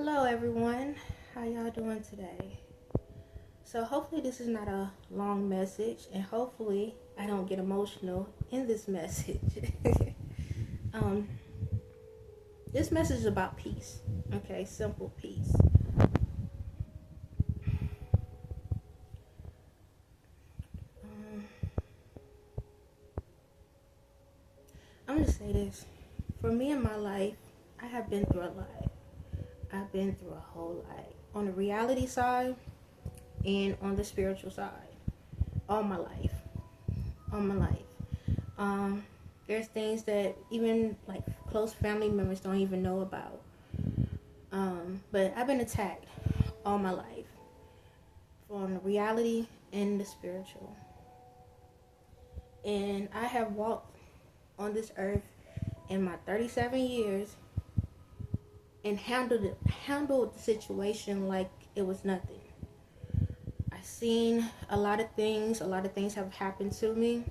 Hello everyone, how y'all doing today? So hopefully this is not a long message, and hopefully I don't get emotional in this message. um, this message is about peace, okay? Simple peace. I'm gonna say this. For me in my life, I have been through a lot. I've been through a whole lot. On the reality side and on the spiritual side. All my life. All my life. There's things that even like close family members don't even know about. But I've been attacked all my life. From the reality and the spiritual. And I have walked on this earth in my 37 years and handled the situation like it was nothing. I've seen a lot of things have happened to me,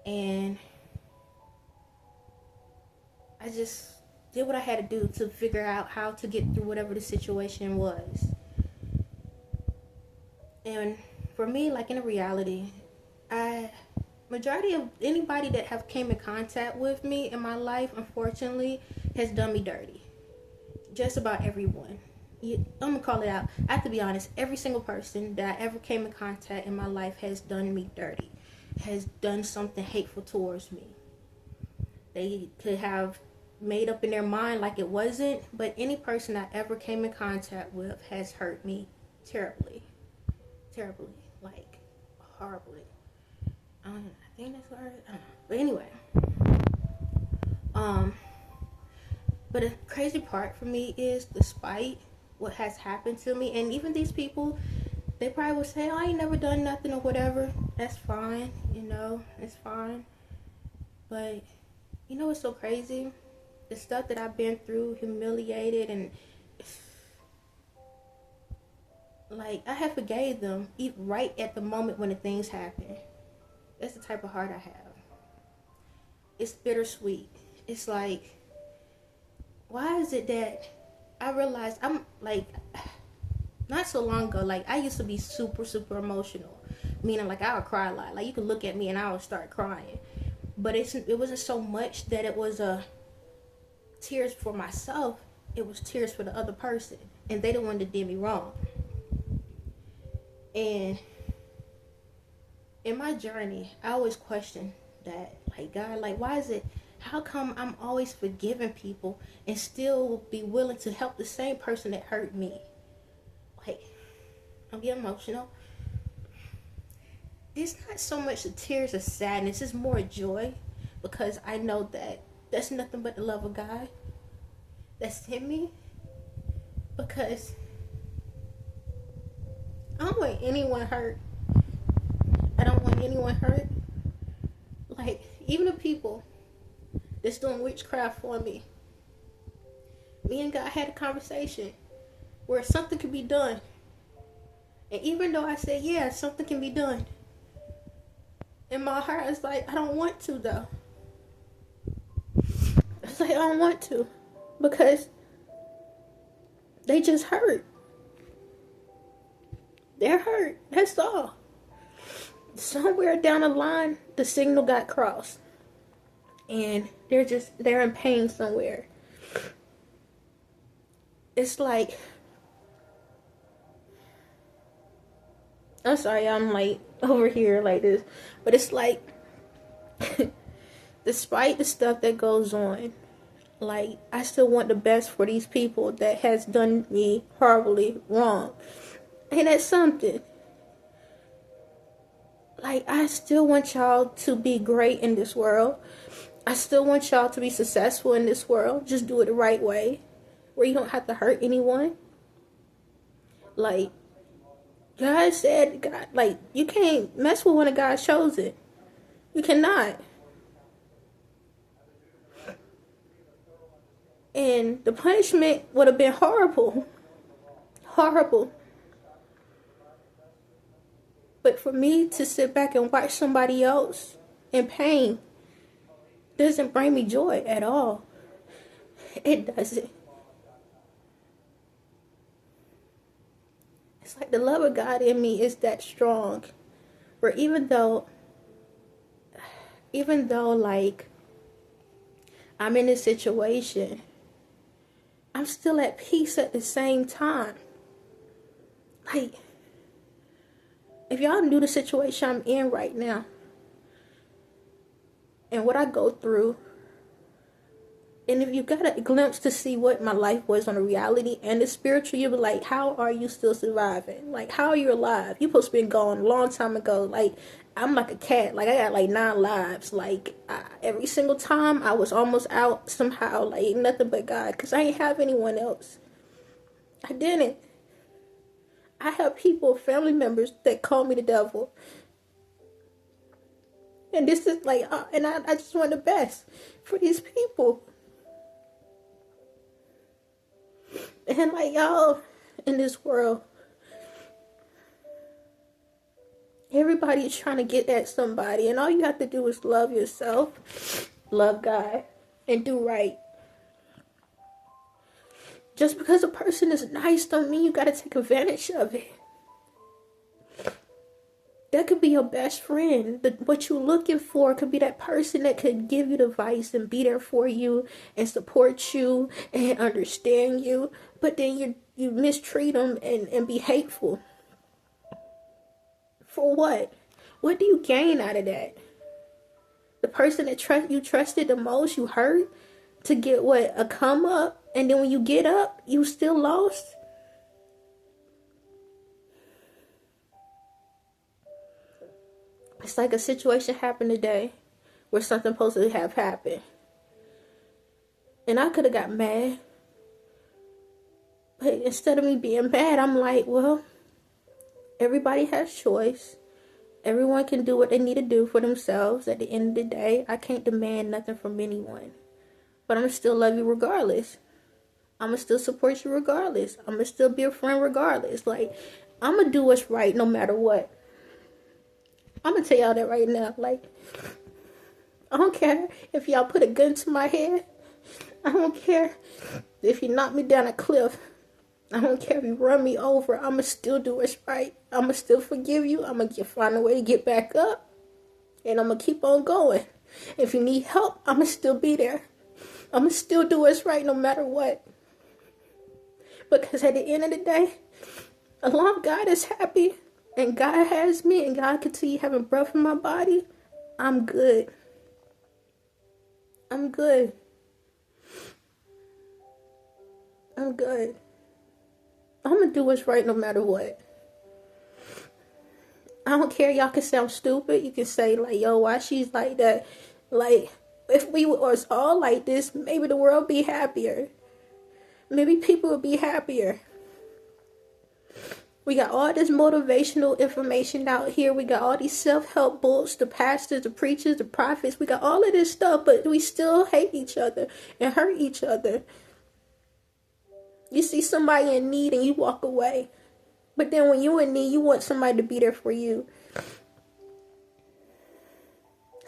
and I just did what I had to do to figure out how to get through whatever the situation was. And for me, like in a reality, majority of anybody that have came in contact with me in my life, unfortunately, has done me dirty. Just about everyone. I'm gonna call it out. I have to be honest. Every single person that I ever came in contact in my life has done me dirty, has done something hateful towards me. They could have made up in their mind like it wasn't, but any person I ever came in contact with has hurt me terribly, like horribly. I think that's what I heard. But anyway, but the crazy part for me is, despite what has happened to me, and even these people, they probably would say, "Oh, I ain't never done nothing" or whatever. That's fine, it's fine. But you know what's so crazy? The stuff that I've been through, humiliated, and like I have forgave them right at the moment when the things happen. That's the type of heart I have. It's bittersweet. It's like, why is it that I realized I'm like, not so long ago, like I used to be super emotional, meaning like I would cry a lot. Like you could look at me and I would start crying, but it wasn't so much that it was tears for myself. It was tears for the other person, and they the one that did me wrong. And in my journey, I always question that, like, God, like, why is it, how come I'm always forgiving people and still be willing to help the same person that hurt me? Like, I'm getting emotional. It's not so much the tears of sadness, it's more joy, because I know that that's nothing but the love of God that's in me. Because I don't want anyone hurt. I don't want anyone hurt. Like, even the people that's doing witchcraft for me. Me and God had a conversation where something could be done. And even though I said, yeah, something can be done, in my heart, it's like, I don't want to, though. It's like, I don't want to. Because they just hurt. They're hurt. That's all. Somewhere down the line, the signal got crossed. And they're in pain somewhere. It's like, I'm sorry, I'm like over here like this. But it's like, despite the stuff that goes on, like, I still want the best for these people that has done me horribly wrong. Ain't that something? Like, I still want y'all to be great in this world. I still want y'all to be successful in this world. Just do it the right way, where you don't have to hurt anyone. Like, God said, God, like, you can't mess with one of God's chosen. You cannot. And the punishment would have been horrible. Horrible. But for me to sit back and watch somebody else in pain doesn't bring me joy at all. It doesn't. it's like the love of God in me is that strong, where even though like I'm in this situation, I'm still at peace at the same time. Like, if y'all knew the situation I'm in right now and what I go through, and if you got a glimpse to see what my life was on the reality and the spiritual, you'll be like, how are you still surviving? Like, how are you alive? You supposed to be gone a long time ago. Like, I'm like a cat. Like, I got like 9 lives. Like, every single time I was almost out somehow. Like, nothing but God. Because I ain't have anyone else. I didn't. I have people, family members, that call me the devil. And this is like, and I just want the best for these people. And like, y'all, in this world, everybody is trying to get at somebody. And all you have to do is love yourself, love God, and do right. Just because a person is nice don't mean you got to take advantage of it. That could be your best friend. What you're looking for could be that person that could give you the advice and be there for you and support you and understand you. But then you mistreat them and be hateful. For what? What do you gain out of that? The person that you trusted the most, you hurt to get what? A come up. And then when you get up, you still lost? It's like a situation happened today where something supposed to have happened. And I could have got mad. But instead of me being mad, I'm like, well, everybody has choice. Everyone can do what they need to do for themselves. At the end of the day, I can't demand nothing from anyone. But I'm going to still love you regardless. I'm going to still support you regardless. I'm going to still be a friend regardless. Like, I'm going to do what's right no matter what. I'm going to tell y'all that right now. Like, I don't care if y'all put a gun to my head. I don't care if you knock me down a cliff. I don't care if you run me over. I'm going to still do what's right. I'm going to still forgive you. I'm going to find a way to get back up. And I'm going to keep on going. If you need help, I'm going to still be there. I'm going to still do what's right no matter what. Because at the end of the day, as long as God is happy and God has me and God continue having breath in my body, I'm good. I'm good. I'm good. I'm going to do what's right no matter what. I don't care. Y'all can sound stupid. You can say like, yo, why she's like that? Like, if we was all like this, maybe the world would be happier. Maybe people would be happier. We got all this motivational information out here. We got all these self-help books, the pastors, the preachers, the prophets. We got all of this stuff, but we still hate each other and hurt each other. You see somebody in need and you walk away. But then when you're in need, you want somebody to be there for you.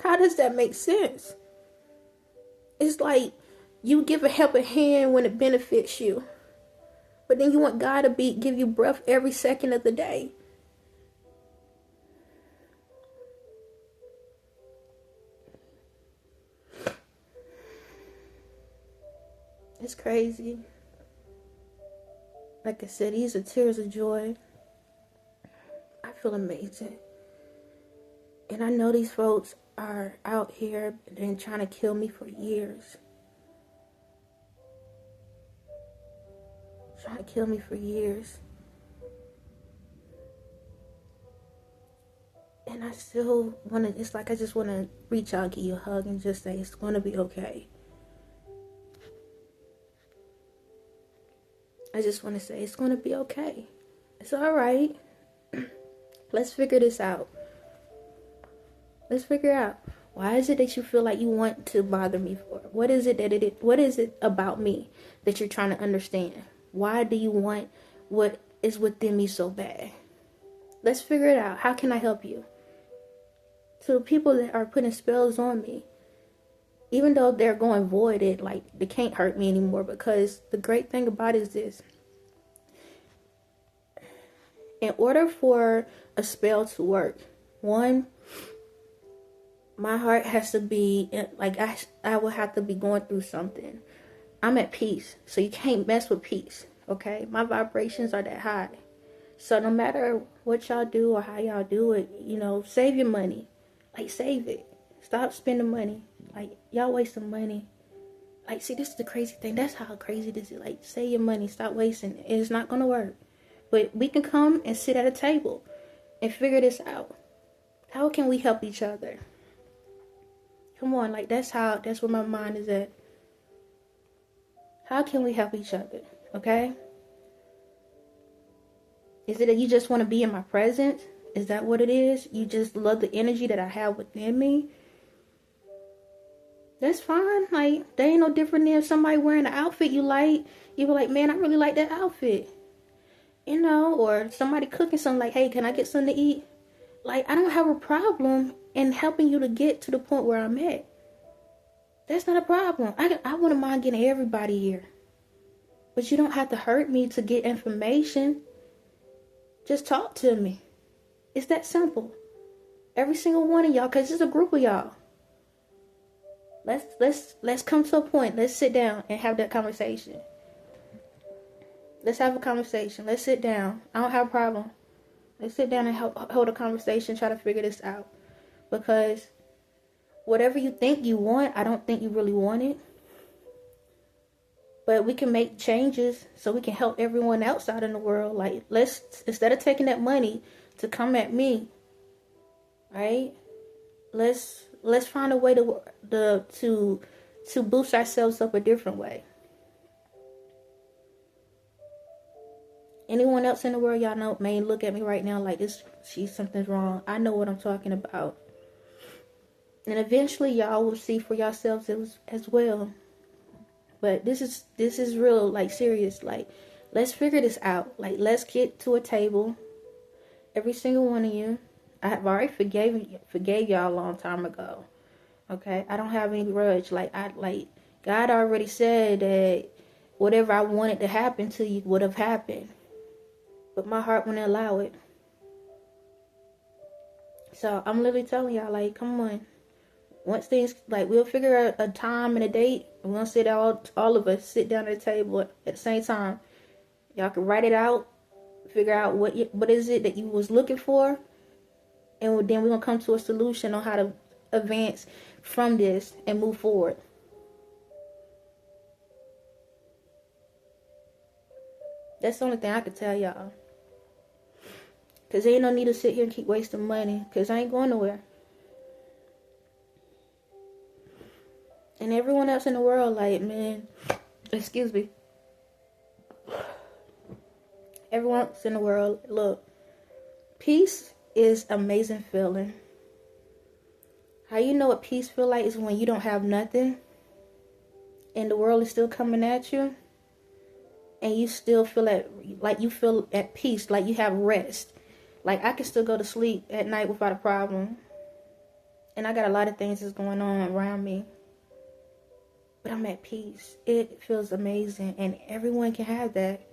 How does that make sense? It's like you give a helping hand when it benefits you. But then you want God to give you breath every second of the day. It's crazy. Like I said, these are tears of joy. I feel amazing. And I know these folks are out here and trying to kill me for years. Trying to kill me for years. And I still want to, it's like I just want to reach out, give you a hug, and just say, it's going to be okay. I just want to say, it's going to be okay. It's all right. Let's figure this out. Let's figure out, why is it that you feel like you want to bother me for? What is it about me that you're trying to understand? Why do you want what is within me so bad? Let's figure it out. How can I help you? To the people that are putting spells on me, even though they're going voided, like they can't hurt me anymore, because the great thing about it is this. In order for a spell to work, one, my heart has to be, like, I will have to be going through something. I'm at peace, so you can't mess with peace, okay? My vibrations are that high. So no matter what y'all do or how y'all do it, you know, save your money. Like, save it. Stop spending money. Like, y'all wasting money. Like, see, this is the crazy thing. That's how crazy this is. Like, save your money. Stop wasting it. It's not going to work. But we can come and sit at a table and figure this out. How can we help each other? Come on, like, that's where my mind is at. How can we help each other? Okay? Is it that you just want to be in my presence? Is that what it is? You just love the energy that I have within me? That's fine. Like, they ain't no different than somebody wearing an outfit you like. You be like, man, I really like that outfit. You know, or somebody cooking something like, hey, can I get something to eat? Like, I don't have a problem in helping you to get to the point where I'm at. That's not a problem. I wouldn't mind getting everybody here. But you don't have to hurt me to get information. Just talk to me. It's that simple. Every single one of y'all, because it's a group of y'all. Let's come to a point. Let's sit down and have that conversation. Let's have a conversation. Let's sit down. I don't have a problem. Let's sit down and hold a conversation, try to figure this out. Because whatever you think you want, I don't think you really want it. But we can make changes so we can help everyone else out in the world. Like, let's, instead of taking that money to come at me, right? Let's find a way to boost ourselves up a different way. Anyone else in the world, y'all know, may look at me right now like this. Something's wrong. I know what I'm talking about. And eventually, y'all will see for yourselves as well. But this is real, like, serious. Like, let's figure this out. Like, let's get to a table. Every single one of you. I have already forgave y'all a long time ago. Okay? I don't have any grudge. God already said that whatever I wanted to happen to you would have happened. But my heart wouldn't allow it. So, I'm literally telling y'all, like, come on. Once things, like, we'll figure out a time and a date. We're going to sit all of us, sit down at the table at the same time. Y'all can write it out. Figure out what is it that you was looking for. And then we're going to come to a solution on how to advance from this and move forward. That's the only thing I can tell y'all. Because there ain't no need to sit here and keep wasting money. Because I ain't going nowhere. And everyone else in the world, like, man, excuse me. Everyone else in the world, look, peace is amazing feeling. How you know what peace feel like is when you don't have nothing and the world is still coming at you and you still feel like you feel at peace, like you have rest. Like, I can still go to sleep at night without a problem. And I got a lot of things that's going on around me. But I'm at peace. It feels amazing. And everyone can have that.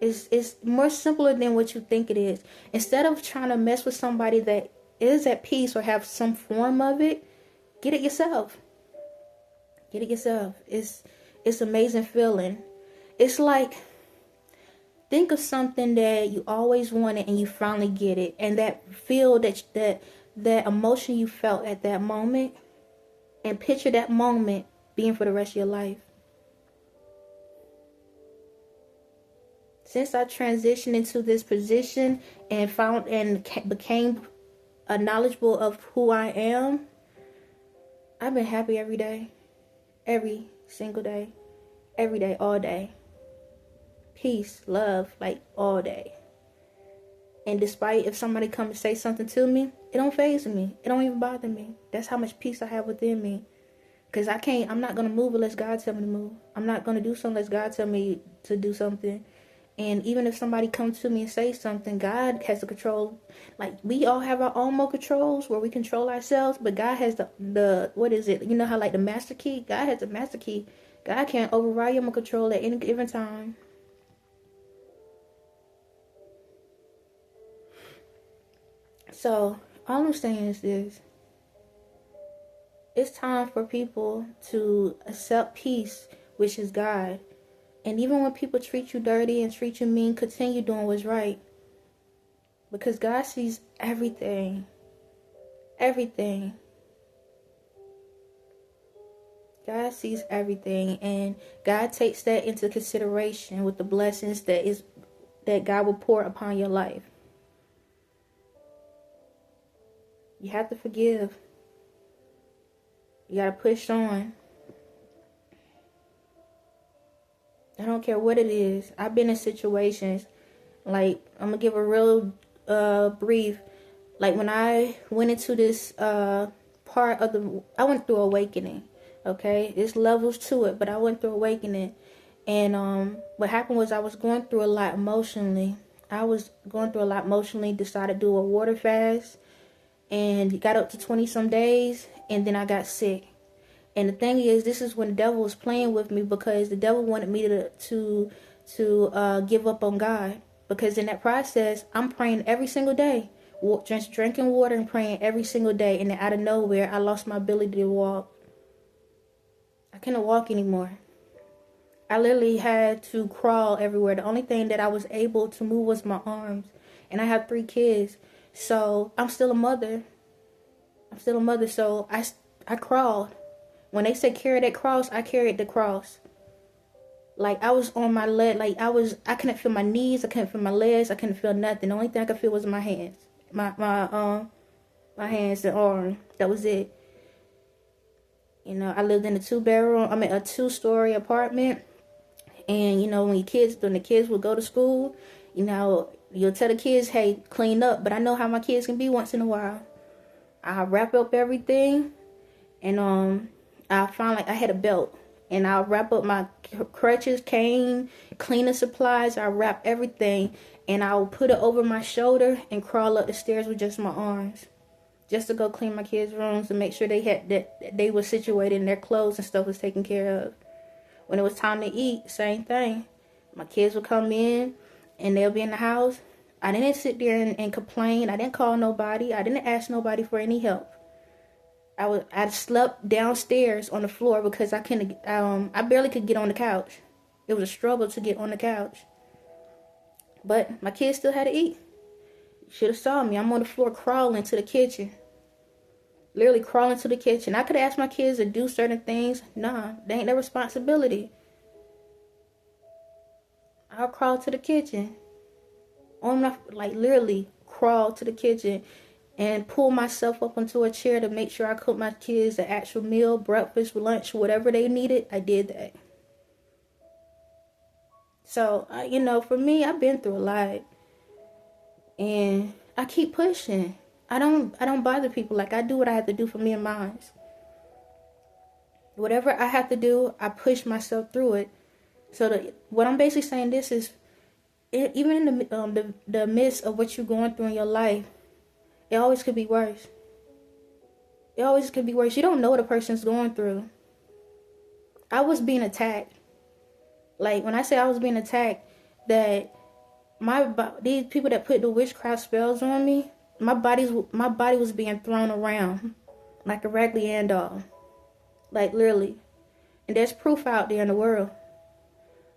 It's more simpler than what you think it is. Instead of trying to mess with somebody that is at peace or have some form of it, get it yourself. Get it yourself. It's amazing feeling. It's like, think of something that you always wanted and you finally get it. And that feel that emotion you felt at that moment. And picture that moment being for the rest of your life. Since I transitioned into this position and became knowledgeable of who I am, I've been happy every day. Every single day. Every day, all day. Peace, love, like, all day. And despite if somebody come and say something to me, it don't faze me. It don't even bother me. That's how much peace I have within me. Because I'm not going to move unless God tell me to move. I'm not going to do something unless God tell me to do something. And even if somebody comes to me and say something, God has the control. Like, we all have our own remote controls where we control ourselves. But God has the what is it? You know how, like, the master key? God has the master key. God can't override your remote control at any given time. So all I'm saying is this. It's time for people to accept peace, which is God. And even when people treat you dirty and treat you mean, continue doing what's right. Because God sees everything. Everything. God sees everything. And God takes that into consideration with the blessings that God will pour upon your life. You have to forgive. You got to push on. I don't care what it is. I've been in situations, like, I'm going to give a real brief. Like, when I went into this I went through awakening, okay? There's levels to it, but I went through awakening. And what happened was I was going through a lot emotionally. Decided to do a water fast, and got up to 20-some days, and then I got sick. And the thing is, this is when the devil was playing with me, because the devil wanted me to give up on God. Because in that process, I'm praying every single day, just drinking water and praying every single day. And then out of nowhere, I lost my ability to walk. I couldn't walk anymore. I literally had to crawl everywhere. The only thing that I was able to move was my arms. And I have 3 kids. So I'm still a mother. So I crawled. When they said carry that cross, I carried the cross. Like, I was on my leg. Like, I couldn't feel my knees. I couldn't feel my legs. I couldn't feel nothing. The only thing I could feel was my hands. My hands and arm. That was it. You know, I lived in a 2-story apartment. And, you know, when the kids would go to school, you know, you'll tell the kids, hey, clean up. But I know how my kids can be once in a while. I'll wrap up everything. And, I found like I had a belt, and I'll wrap up my crutches, cane, cleaning supplies. I'll wrap everything, and I'll put it over my shoulder and crawl up the stairs with just my arms, just to go clean my kids' rooms and make sure they were situated and their clothes and stuff was taken care of. When it was time to eat, same thing. My kids would come in, and they'll be in the house. I didn't sit there and complain. I didn't call nobody. I didn't ask nobody for any help. I slept downstairs on the floor because I barely could get on the couch. It was a struggle to get on the couch. But my kids still had to eat. You should have saw me. I'm on the floor crawling to the kitchen. Literally crawling to the kitchen. I could ask my kids to do certain things. Nah, they ain't their responsibility. I'll crawl to the kitchen. Literally crawl to the kitchen. And pull myself up onto a chair to make sure I cook my kids an actual meal, breakfast, lunch, whatever they needed. I did that. So, you know, for me, I've been through a lot. And I keep pushing. I don't bother people. Like, I do what I have to do for me and mine. Whatever I have to do, I push myself through it. So what I'm basically saying this is, even in the midst of what you're going through in your life, it always could be worse. It always could be worse. You don't know what a person's going through. I was being attacked. Like, when I say I was being attacked, that these people that put the witchcraft spells on me, my body was being thrown around like a Raggedy Ann doll. Like, literally. And there's proof out there in the world.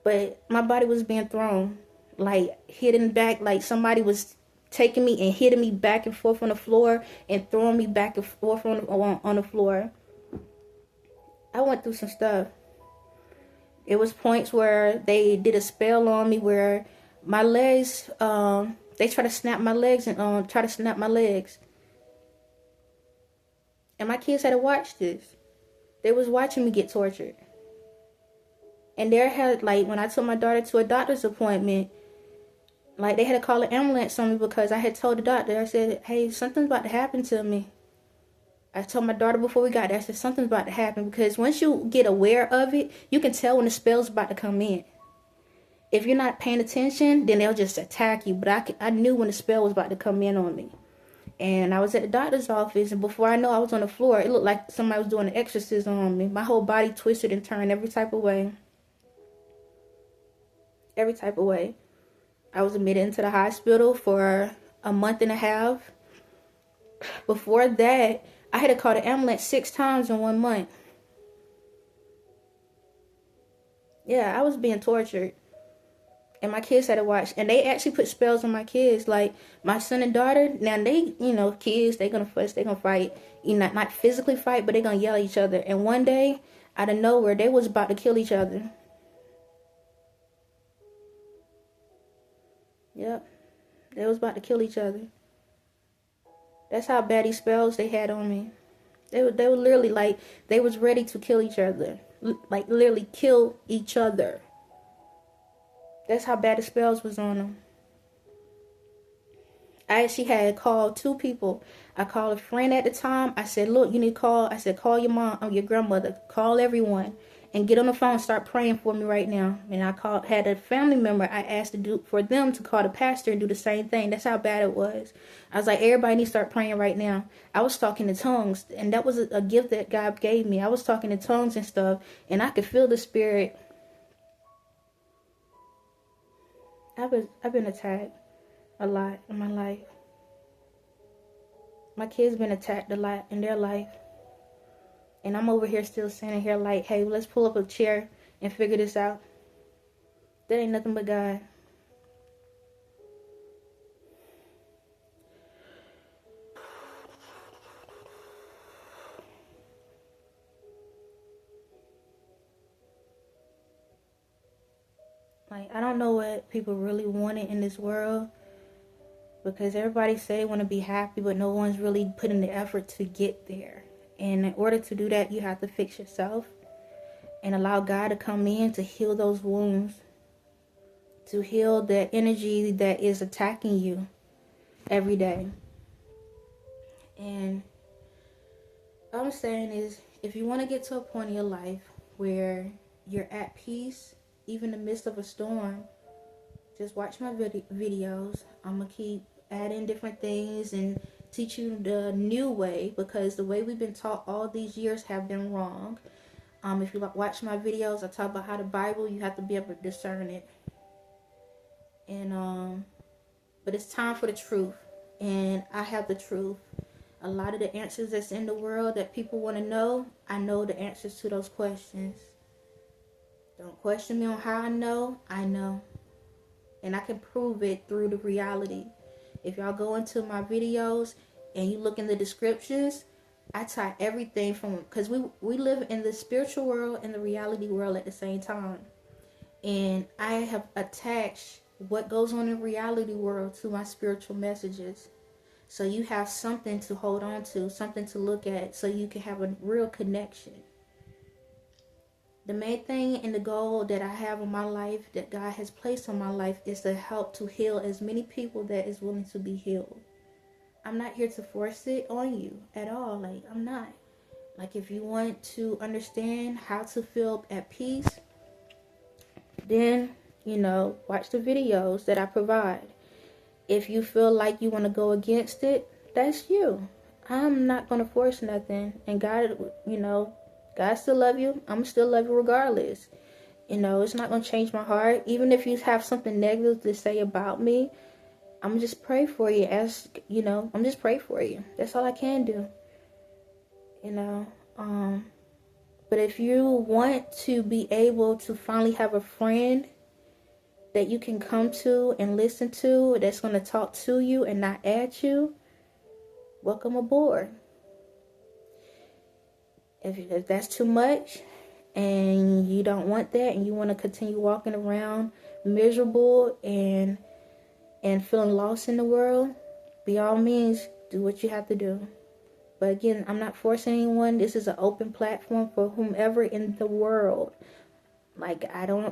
But my body was being thrown, like, hidden back, like somebody was taking me and hitting me back and forth on the floor and throwing me back and forth on the floor. I went through some stuff. It was points where they did a spell on me where my legs, they tried to snap my legs and try to snap my legs. And my kids had to watch this. They was watching me get tortured. And when I took my daughter to a doctor's appointment, like, they had to call an ambulance on me because I had told the doctor, I said, hey, something's about to happen to me. I told my daughter before we got there, I said, something's about to happen. Because once you get aware of it, you can tell when the spell's about to come in. If you're not paying attention, then they'll just attack you. But I knew when the spell was about to come in on me. And I was at the doctor's office, and before I know I was on the floor, it looked like somebody was doing an exorcism on me. My whole body twisted and turned every type of way. Every type of way. I was admitted into the hospital for a month and a half. Before that, I had to call the ambulance 6 times in 1 month. Yeah, I was being tortured. And my kids had to watch. And they actually put spells on my kids. Like, my son and daughter, now they, kids, they gonna fuss, they gonna fight. Not physically fight, but they gonna yell at each other. And one day, out of nowhere, they was about to kill each other. Yep. They was about to kill each other. That's how bad these spells they had on me. They were literally like, they was ready to kill each other. Like, literally kill each other. That's how bad the spells was on them. I actually had called 2 people. I called a friend at the time. I said, look, you need to call. I said, call your mom or your grandmother. Call everyone. And get on the phone and start praying for me right now. And I had a family member I asked for them to call the pastor and do the same thing. That's how bad it was. I was like, everybody needs to start praying right now. I was talking in tongues. And that was a gift that God gave me. I was talking in tongues and stuff. And I could feel the spirit. I've been attacked a lot in my life. My kids been attacked a lot in their life. And I'm over here still standing here like, hey, let's pull up a chair and figure this out. That ain't nothing but God. Like, I don't know what people really wanted in this world. Because everybody say they want to be happy, but no one's really putting the effort to get there. And in order to do that, you have to fix yourself. And allow God to come in to heal those wounds. To heal the energy that is attacking you every day. And what I'm saying is, if you want to get to a point in your life where you're at peace, even in the midst of a storm, just watch my videos. I'm going to keep adding different things and teach you the new way, because the way we've been taught all these years have been wrong. If you watch my videos, I talk about how the Bible, you have to be able to discern it. And but it's time for the truth, and I have the truth. A lot of the answers that's in the world that people want to know, I know the answers to those questions. Don't question me on how I know. And I can prove it through the reality. If y'all go into my videos and you look in the descriptions, I tie everything from, because we live in the spiritual world and the reality world at the same time. And I have attached what goes on in the reality world to my spiritual messages. So you have something to hold on to, something to look at, so you can have a real connection. The main thing and the goal that I have in my life, that God has placed on my life, is to help to heal as many people that is willing to be healed. I'm not here to force it on you at all. Like, I'm not. Like, if you want to understand how to feel at peace, then, watch the videos that I provide. If you feel like you want to go against it, that's you. I'm not going to force nothing. And God, God still love you. I'm still love you regardless. It's not going to change my heart. Even if you have something negative to say about me, I'm just pray for you. I'm just pray for you. That's all I can do. But if you want to be able to finally have a friend that you can come to and listen to, that's going to talk to you and not at you, welcome aboard. If that's too much and you don't want that, and you want to continue walking around miserable and feeling lost in the world, by all means, do what you have to do. But again, I'm not forcing anyone. This is an open platform for whomever in the world. Like, I don't